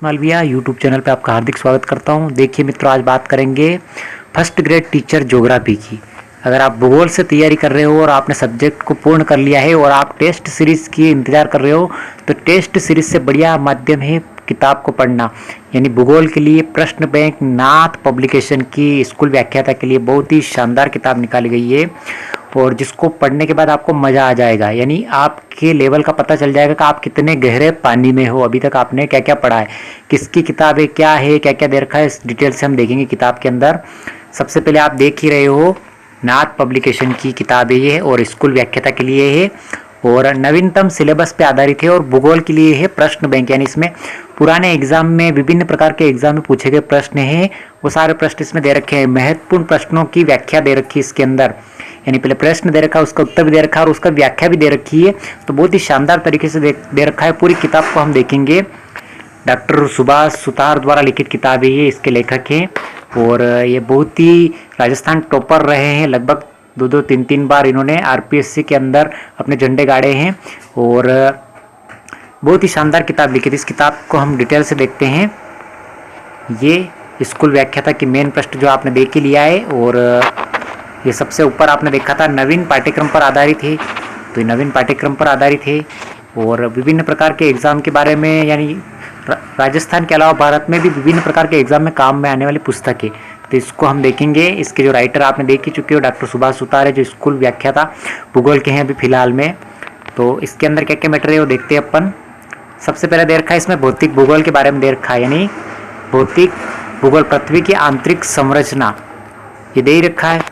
Malviya YouTube channel पे आपका हार्दिक स्वागत करता हूं। देखिए मित्रों, आज बात करेंगे फर्स्ट ग्रेड टीचर ज्योग्राफी की। अगर आप भूगोल से तैयारी कर रहे हो और आपने सब्जेक्ट को पूर्ण कर लिया है और आप टेस्ट सीरीज़ की इंतज़ार कर रहे हो, तो टेस्ट सीरीज़ से बढ़िया माध्यम है किताब को पढ़ना। यानी भूगोल के लिए प्रश्न बैंक नाथ पब्लिकेशन की स्कूल व्याख्याता के लिए बहुत ही शानदार किताब निकाली गई है और जिसको पढ़ने के बाद आपको मज़ा आ जाएगा। यानी आपके लेवल का पता चल जाएगा कि आप कितने गहरे पानी में हो, अभी तक आपने क्या क्या पढ़ा है, किसकी किताब है, क्या है, क्या क्या दे रखा है, इस डिटेल से हम देखेंगे किताब के अंदर। सबसे पहले आप देख ही रहे हो, नाथ पब्लिकेशन की किताब है ये और स्कूल व्याख्याता के लिए है और नवीनतम सिलेबस पे आधारित है और भूगोल के लिए है प्रश्न बैंक। यानी इसमें पुराने एग्जाम में विभिन्न प्रकार के एग्जाम में पूछे गए प्रश्न हैं, वो सारे प्रश्न इसमें दे रखे हैं। महत्वपूर्ण प्रश्नों की व्याख्या दे रखी है इसके अंदर। यानी पहले प्रश्न दे रखा है, उसका उत्तर भी दे रखा है और उसका व्याख्या भी दे रखी है। तो बहुत ही शानदार तरीके से दे रखा है। पूरी किताब को हम देखेंगे। डॉक्टर सुभाष सुतार द्वारा लिखित किताब है ये, इसके लेखक हैं और ये बहुत ही राजस्थान टॉपर रहे हैं। लगभग दो तीन बार इन्होंने आरपीएससी के अंदर अपने झंडे गाड़े हैं और बहुत ही शानदार किताब लिखी थी। इस किताब को हम डिटेल से देखते हैं। ये स्कूल व्याख्याता की मेन प्रश्न जो आपने देख ही लिया है और ये सबसे ऊपर आपने देखा था नवीन पाठ्यक्रम पर आधारित है, तो ये नवीन पाठ्यक्रम पर आधारित है और विभिन्न प्रकार के एग्ज़ाम के बारे में, यानी राजस्थान के अलावा भारत में भी विभिन्न प्रकार के एग्ज़ाम में काम में आने वाली पुस्तक है। तो इसको हम देखेंगे। इसके जो राइटर आपने देख ही चुके हो, डॉक्टर सुभाष सुतार है, जो स्कूल व्याख्याता भूगोल के हैं अभी फिलहाल में। तो इसके अंदर क्या क्या मैटर है वो देखते हैं अपन। सबसे पहले दे रखा है इसमें भौतिक भूगोल के बारे में दे रखा है, यानी भौतिक भूगोल पृथ्वी की आंतरिक संरचना ये दे ही रखा है।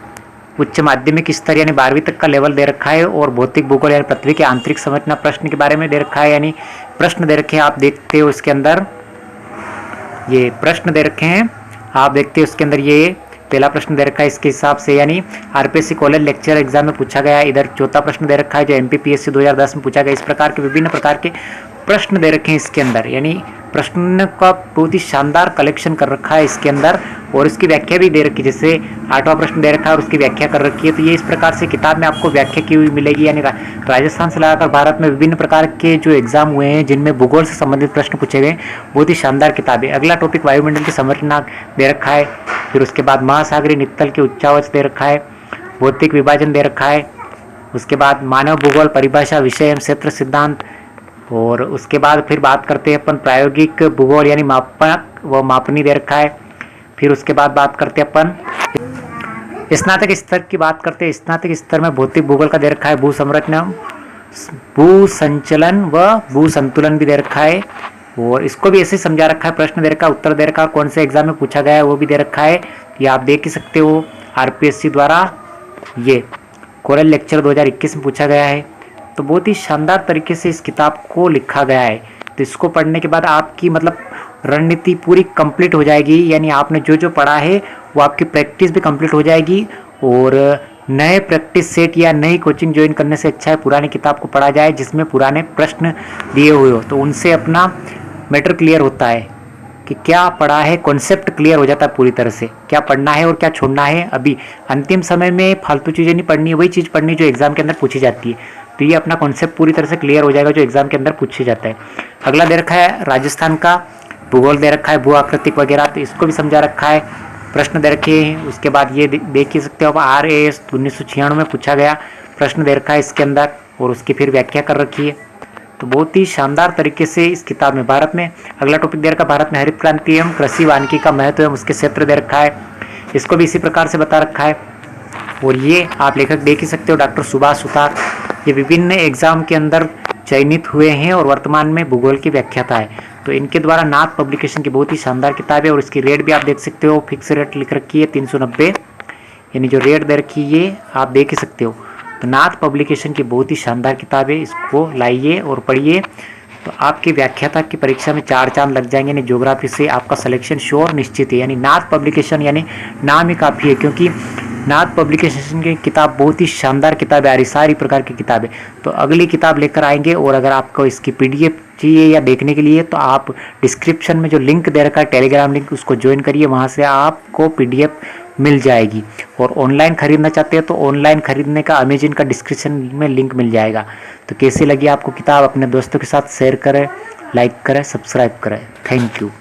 उच्च माध्यमिक स्तर यानी 12वीं तक का लेवल दे रखा है और भौतिक भूगोल यानी पृथ्वी की आंतरिक संरचना प्रश्न के बारे में दे रखा है। यानी प्रश्न दे रखे हैं, आप देखते हो इसके अंदर ये प्रश्न दे रखे हैं, आप देखते हो इसके अंदर ये पहला प्रश्न दे रखा है इसके हिसाब से, यानी आरपीएससी कॉलेज लेक्चर एग्जाम में पूछा गया। इधर चौथा प्रश्न दे रखा है जो एमपीपीएससी 2010 में पूछा गया। इस प्रकार के विभिन्न प्रकार के प्रश्न दे रखे हैं इसके अंदर। यानी प्रश्न का बहुत ही शानदार कलेक्शन कर रखा है इसके अंदर और इसकी व्याख्या भी दे रखी है। जैसे 8वां प्रश्न दे रखा है और उसकी व्याख्या कर रखी है। तो ये इस प्रकार से किताब में आपको व्याख्या की हुई मिलेगी। यानी राजस्थान से लगाकर भारत में विभिन्न प्रकार के जो एग्जाम हुए हैं जिनमें भूगोल से संबंधित प्रश्न पूछे गए, बहुत ही शानदार किताब है। अगला टॉपिक वायुमंडल की संरचना दे रखा है, फिर उसके बाद महासागरीय नित्तल के उच्चावच दे रखा है, भौतिक विभाजन दे रखा है, उसके बाद मानव भूगोल परिभाषा विषय एवं क्षेत्र सिद्धांत और उसके बाद फिर बात करते हैं अपन प्रायोगिक भूगोल यानी मापक व मापनी दे रखा है। फिर उसके बाद बात करते हैं अपन स्नातक स्तर की बात करते हैं। स्नातक स्तर में भौतिक भूगोल का दे रखा है भू संरचना, भू संचलन व भू संतुलन भी दे रखा है और इसको भी ऐसे समझा रखा है। प्रश्न दे रखा है, उत्तर दे रखा है, कौन से एग्जाम में पूछा गया है वो भी दे रखा है। ये आप देख ही सकते हो, आरपीएससी द्वारा ये कॉलेज लेक्चर 2021 में पूछा गया है। तो बहुत ही शानदार तरीके से इस किताब को लिखा गया है। तो इसको पढ़ने के बाद आपकी मतलब रणनीति पूरी कंप्लीट हो जाएगी। यानी आपने जो जो पढ़ा है वो आपकी प्रैक्टिस भी कंप्लीट हो जाएगी और नए प्रैक्टिस सेट या नई कोचिंग ज्वाइन करने से अच्छा है पुरानी किताब को पढ़ा जाए जिसमें पुराने प्रश्न दिए हुए हो। तो उनसे अपना मैटर क्लियर होता है कि क्या पढ़ा है, कॉन्सेप्ट क्लियर हो जाता है पूरी तरह से, क्या पढ़ना है और क्या छोड़ना है। अभी अंतिम समय में फालतू चीज़ें नहीं पढ़नी है, वही चीज़ पढ़नी जो एग्जाम के अंदर पूछी जाती है। तो ये अपना कॉन्सेप्ट पूरी तरह से क्लियर हो जाएगा जो एग्जाम के अंदर पूछा जाता है। अगला दे रखा है राजस्थान का भूगोल दे रखा है, भू आकृतिक वगैरह, तो इसको भी समझा रखा है। प्रश्न दे रखे हैं। उसके बाद ये देख ही सकते हो, RAS 1996 में पूछा गया प्रश्न दे रखा है इसके अंदर और उसकी फिर व्याख्या कर रखी है। तो बहुत ही शानदार तरीके से इस किताब में भारत में अगला टॉपिक दे रखा है भारत में हरित क्रांति एवं कृषि वानिकी का महत्व एवं उसके क्षेत्र दे रखा है। इसको भी इसी प्रकार से बता रखा है और ये आप लेखक देख ही सकते हो डॉक्टर सुभाष सुतार। ये विभिन्न एग्जाम के अंदर चयनित हुए हैं और वर्तमान में भूगोल की व्याख्याता है। तो इनके द्वारा नाथ पब्लिकेशन की बहुत ही शानदार किताब है और इसकी रेट भी आप देख सकते हो, फिक्स रेट लिख रखी है 390, यानी जो रेट दे रखी है ये आप देख ही सकते हो। तो नाथ पब्लिकेशन की बहुत ही शानदार किताब है, इसको लाइए और पढ़िए। तो आपकी व्याख्याता की परीक्षा में 4 चांद लग जाएंगे। यानी ज्योग्राफी से आपका सिलेक्शन श्योर निश्चित है। यानी नाथ पब्लिकेशन यानी नाम ही काफ़ी है, क्योंकि नाथ पब्लिकेशन की किताब बहुत ही शानदार किताब है, सारी प्रकार की किताब है। तो अगली किताब लेकर आएंगे और अगर आपको इसकी PDF चाहिए या देखने के लिए तो आप डिस्क्रिप्शन में जो लिंक दे रखा है टेलीग्राम लिंक, उसको ज्वाइन करिए, वहाँ से आपको PDF मिल जाएगी। और ऑनलाइन खरीदना चाहते हैं तो ऑनलाइन खरीदने का अमेजन का डिस्क्रिप्शन में लिंक मिल जाएगा। तो कैसी लगी आपको किताब, अपने दोस्तों के साथ शेयर करें, लाइक करें, सब्सक्राइब करें। Thank you.